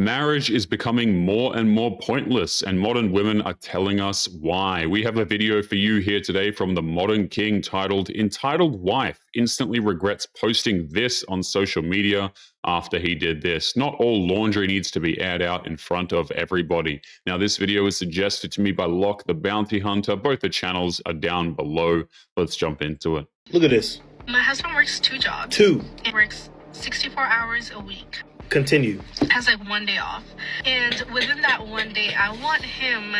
Marriage is becoming more and more pointless, and modern women are telling us why. We have a video for you here today from the Modern King titled Entitled Wife Instantly Regrets Posting This on Social Media After He Did This. Not all laundry needs to be aired out in front of everybody. Now, this video was suggested to me by Locke the Bounty Hunter. Both the channels are down below. Let's jump into it. Look at this. My husband works 2 jobs. 2. He works 64 hours a week. Continue. Has like 1 day off. And within that 1 day, I want him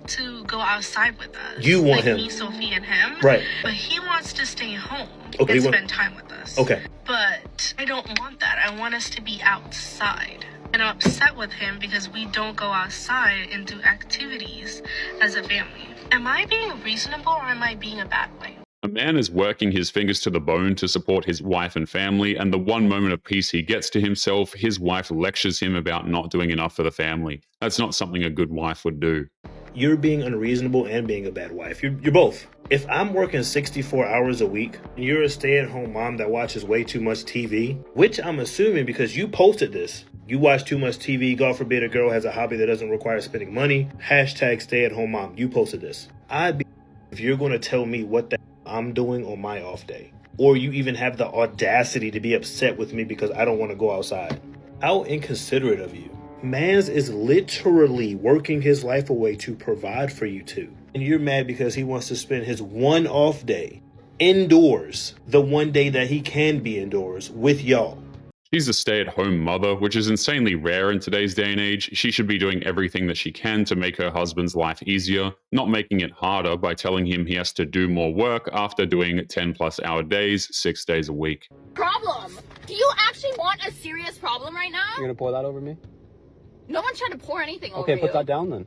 to go outside with us. You want him. Me, Sophie, and him. Right. But he wants to stay home and spend time with us. Okay. But I don't want that. I want us to be outside. And I'm upset with him because we don't go outside and do activities as a family. Am I being reasonable or am I being a bad wife? A man is working his fingers to the bone to support his wife and family, and the one moment of peace he gets to himself, his wife lectures him about not doing enough for the family. That's not something a good wife would do. You're being unreasonable and being a bad wife. You're both. If I'm working 64 hours a week and you're a stay-at-home mom that watches way too much TV, which I'm assuming because you posted this, you watch too much TV, God forbid a girl has a hobby that doesn't require spending money, hashtag stay-at-home mom, you posted this. I'd be if you're going to tell me what the I'm doing on my off day, or you even have the audacity to be upset with me because I don't want to go outside. How inconsiderate of you. Mans is literally working his life away to provide for you two, and you're mad because he wants to spend his one off day indoors, the one day that he can be indoors with y'all. She's a stay-at-home mother, which is insanely rare in today's day and age. She should be doing everything that she can to make her husband's life easier, not making it harder by telling him he has to do more work after doing 10+ hour days, 6 days a week. Problem? Do you actually want a serious problem right now? You're gonna pour that over me? No one's trying to pour anything over you. Okay, put that down then.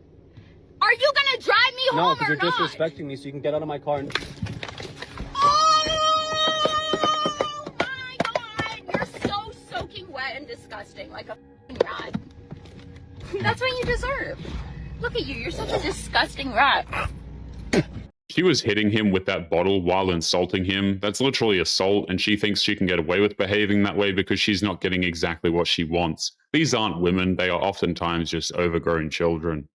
Are you gonna drive me No, home because or you're not? disrespecting me, so you can get out of my car and... Oh my god! You're so soaking wet and disgusting, like a rat. That's what you deserve. Look at you, you're such a disgusting rat. She was hitting him with that bottle while insulting him. That's literally assault, and she thinks she can get away with behaving that way because she's not getting exactly what she wants. These aren't women, they are oftentimes just overgrown children.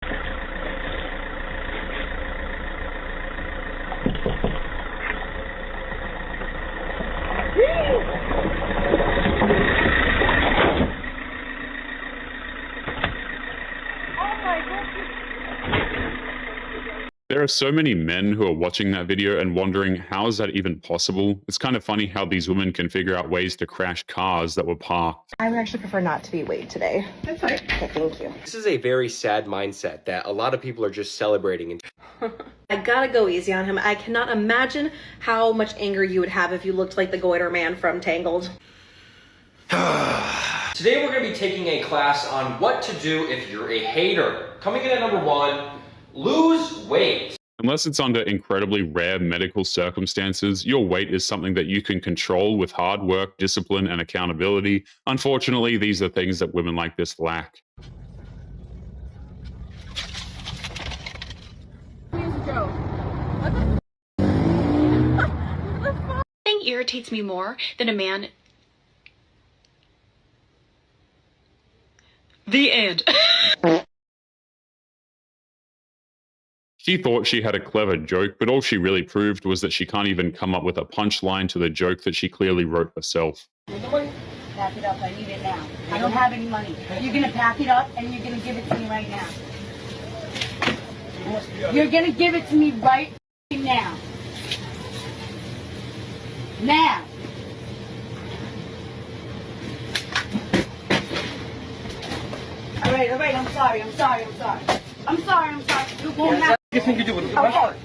There are so many men who are watching that video and wondering, how is that even possible? It's kind of funny how these women can figure out ways to crash cars that were parked. I would actually prefer not to be weighed today. That's fine. Okay, thank you. This is a very sad mindset that a lot of people are just celebrating. I gotta go easy on him. I cannot imagine how much anger you would have if you looked like the Goiter man from Tangled. Today we're going to be taking a class on what to do if you're a hater. Coming in at number 1, lose weight. Unless it's under incredibly rare medical circumstances, your weight is something that you can control with hard work, discipline, and accountability. Unfortunately, these are things that women like this lack. Nothing irritates me more than a man. The end. She thought she had a clever joke, but all she really proved was that she can't even come up with a punchline to the joke that she clearly wrote herself. Pack it up, I need it now. I don't have any money. You're gonna pack it up and you're gonna give it to me right now. You're gonna give it to me right now. Now. All right, I'm sorry. You won't have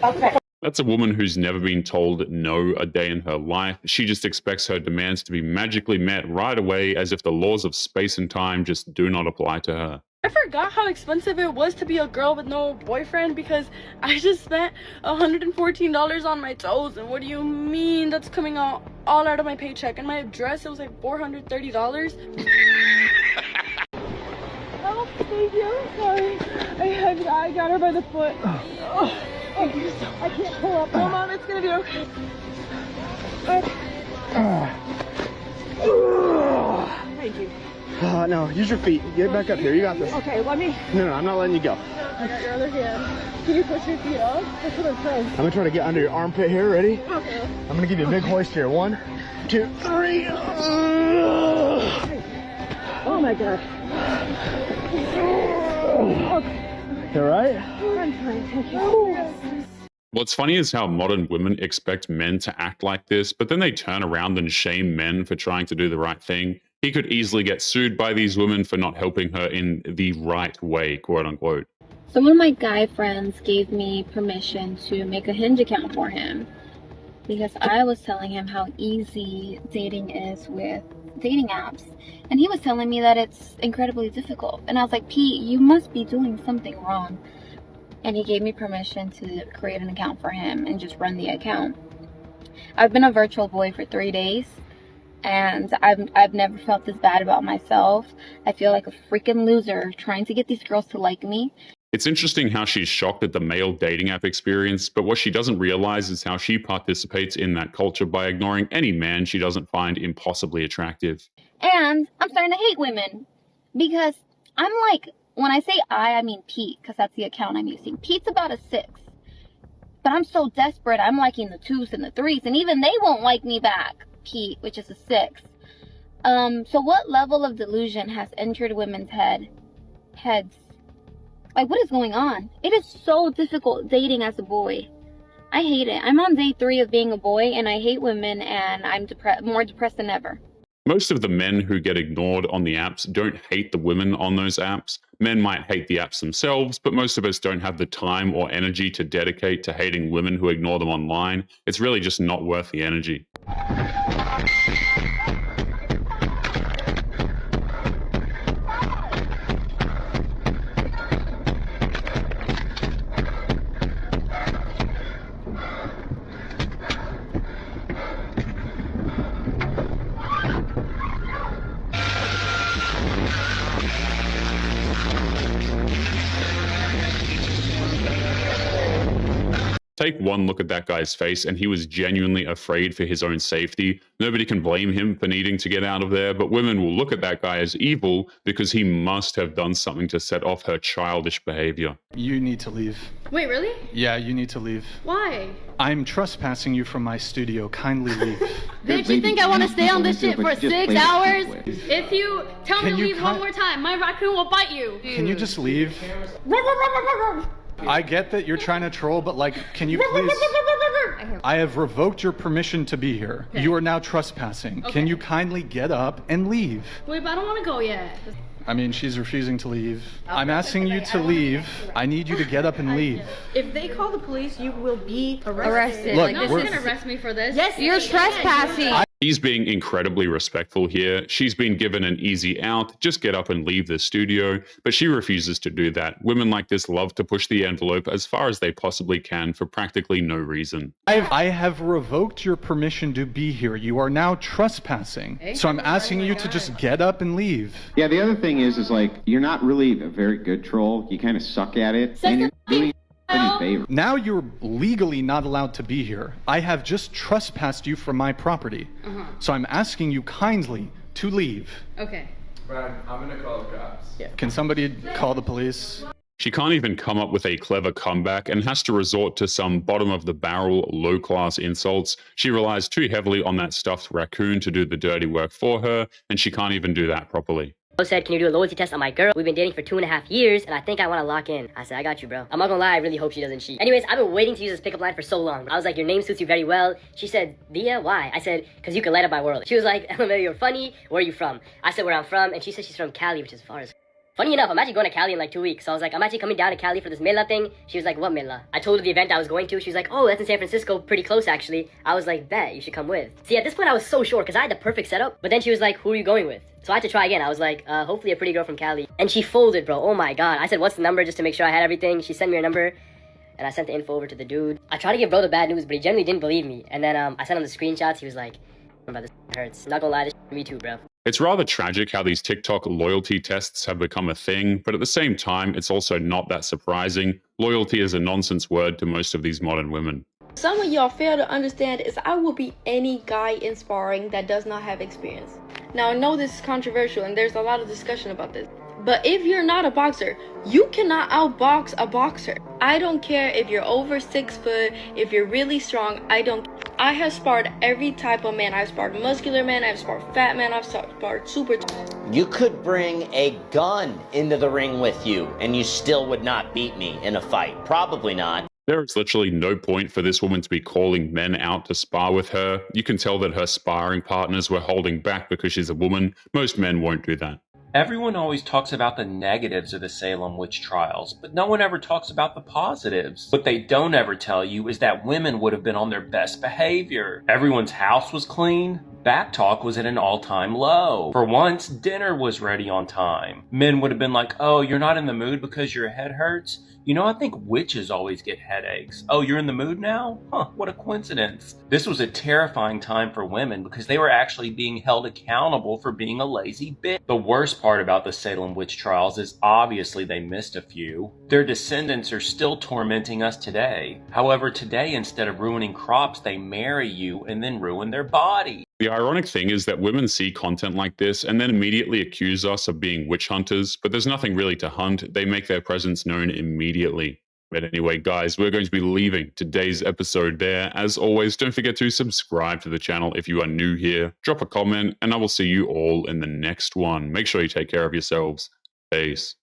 Okay. That's a woman who's never been told no a day in her life. She just expects her demands to be magically met right away, as if the laws of space and time just do not apply to her. I forgot how expensive it was to be a girl with no boyfriend because I just spent $114 on my toes. And what do you mean that's coming all out of my paycheck? And my dress, it was like $430. Oh, thank you. I'm sorry. I got her by the foot. Oh, I can't pull up. No, Mom, it's gonna be okay. Thank you. No, use your feet. Get back up here. You got this. Okay, let me. No, I'm not letting you go. I got your other hand. Can you push your feet up? That's what I'm trying. I'm gonna try to get under your armpit here. Ready? Okay. I'm gonna give you a big hoist here. 1, 2, 3. Oh my god. You all right? I'm fine, thank you. What's funny is how modern women expect men to act like this, but then they turn around and shame men for trying to do the right thing. He could easily get sued by these women for not helping her in the right way, quote unquote. So one of my guy friends gave me permission to make a Hinge account for him because I was telling him how easy dating is with dating apps. And he was telling me that it's incredibly difficult. And I was like, Pete, you must be doing something wrong. And he gave me permission to create an account for him and just run the account. I've been a virtual boy for 3 days. And I've never felt this bad about myself. I feel like a freaking loser trying to get these girls to like me. It's interesting how she's shocked at the male dating app experience, but what she doesn't realize is how she participates in that culture by ignoring any man she doesn't find impossibly attractive. And I'm starting to hate women because I'm like, when I say I mean Pete, because that's the account I'm using. Pete's about a 6. But I'm so desperate, I'm liking the 2s and the 3s, and even they won't like me back. Pete, which is a 6. So what level of delusion has entered women's heads? Like, what is going on? It is so difficult dating as a boy. I hate it. I'm on day 3 of being a boy, and I hate women, and I'm more depressed than ever. Most of the men who get ignored on the apps don't hate the women on those apps. Men might hate the apps themselves, but most of us don't have the time or energy to dedicate to hating women who ignore them online. It's really just not worth the energy. Take one look at that guy's face, and he was genuinely afraid for his own safety. Nobody can blame him for needing to get out of there, but women will look at that guy as evil because he must have done something to set off her childish behavior. You need to leave. Wait, really? Yeah, you need to leave. Why? I'm trespassing you from my studio. Kindly leave. Bitch, you think I want to stay on this shit for 6 hours? If you tell me to leave one more time, my raccoon will bite you. Can you just leave? I get that you're trying to troll, but like, can you please? I have revoked your permission to be here. Okay. You are now trespassing. Okay. Can you kindly get up and leave? Wait, but I don't want to go yet. I mean, she's refusing to leave. I'm asking you to leave. I need you to get up and leave. If they call the police, you will be arrested. Look, no one's going to arrest me for this. Yes, you're trespassing. He's being incredibly respectful here. She's been given an easy out, just get up and leave the studio, but she refuses to do that. Women like this love to push the envelope as far as they possibly can for practically no reason. I have revoked your permission to be here. You are now trespassing. So I'm asking you to just get up and leave. Yeah, the other thing is like, you're not really a very good troll. You kind of suck at it. And you're doing any favor. Now you're legally not allowed to be here. I have just trespassed you from my property. So I'm asking you kindly to leave. Okay. Brad, I'm gonna call the cops. Yeah. Can somebody call the police? She can't even come up with a clever comeback and has to resort to some bottom-of-the-barrel, low-class insults. She relies too heavily on that stuffed raccoon to do the dirty work for her, and she can't even do that properly. Said, can you do a loyalty test on my girl? We've been dating for 2.5 years, and I think I want to lock in. I said, I got you, bro. I'm not gonna lie, I really hope she doesn't cheat. Anyways, I've been waiting to use this pickup line for so long. I was like, your name suits you very well. She said, Via, why? I said, because you can light up my world. She was like, LMAO, you're funny. Where are you from? I said, where I'm from, and she said she's from Cali, which is far as... Funny enough, I'm actually going to Cali in like 2 weeks. So I was like, I'm actually coming down to Cali for this Mela thing. She was like, what Mela? I told her the event I was going to. She was like, oh, that's in San Francisco, pretty close actually. I was like, bet, you should come with. See, at this point I was so sure because I had the perfect setup. But then she was like, who are you going with? So I had to try again. I was like, hopefully a pretty girl from Cali. And she folded, bro. Oh my god. I said, what's the number, just to make sure I had everything. She sent me her number. And I sent the info over to the dude. I tried to give bro the bad news, but he generally didn't believe me. And then I sent him the screenshots. He was like, bro, this hurts. Not gonna lie, this me too, bro. It's rather tragic how these TikTok loyalty tests have become a thing, but at the same time, it's also not that surprising. Loyalty is a nonsense word to most of these modern women. Some of y'all fail to understand is I will be any guy in sparring that does not have experience. Now, I know this is controversial and there's a lot of discussion about this, but if you're not a boxer, you cannot outbox a boxer. I don't care if you're over 6 foot, if you're really strong, I have sparred every type of man. I've sparred muscular men, I've sparred fat men, I've sparred super. You could bring a gun into the ring with you and you still would not beat me in a fight. Probably not. There is literally no point for this woman to be calling men out to spar with her. You can tell that her sparring partners were holding back because she's a woman. Most men won't do that. Everyone always talks about the negatives of the Salem witch trials, but no one ever talks about the positives. What they don't ever tell you is that women would have been on their best behavior. Everyone's house was clean. Back talk was at an all-time low. For once, dinner was ready on time. Men would have been like, oh, you're not in the mood because your head hurts? You know, I think witches always get headaches. Oh, you're in the mood now? Huh, what a coincidence. This was a terrifying time for women because they were actually being held accountable for being a lazy bitch. The worst part about the Salem witch trials is obviously they missed a few. Their descendants are still tormenting us today. However, today, instead of ruining crops, they marry you and then ruin their body. The ironic thing is that women see content like this and then immediately accuse us of being witch hunters, but there's nothing really to hunt. They make their presence known immediately. But anyway, guys, we're going to be leaving today's episode there. As always, don't forget to subscribe to the channel if you are new here. Drop a comment, and I will see you all in the next one. Make sure you take care of yourselves. Peace.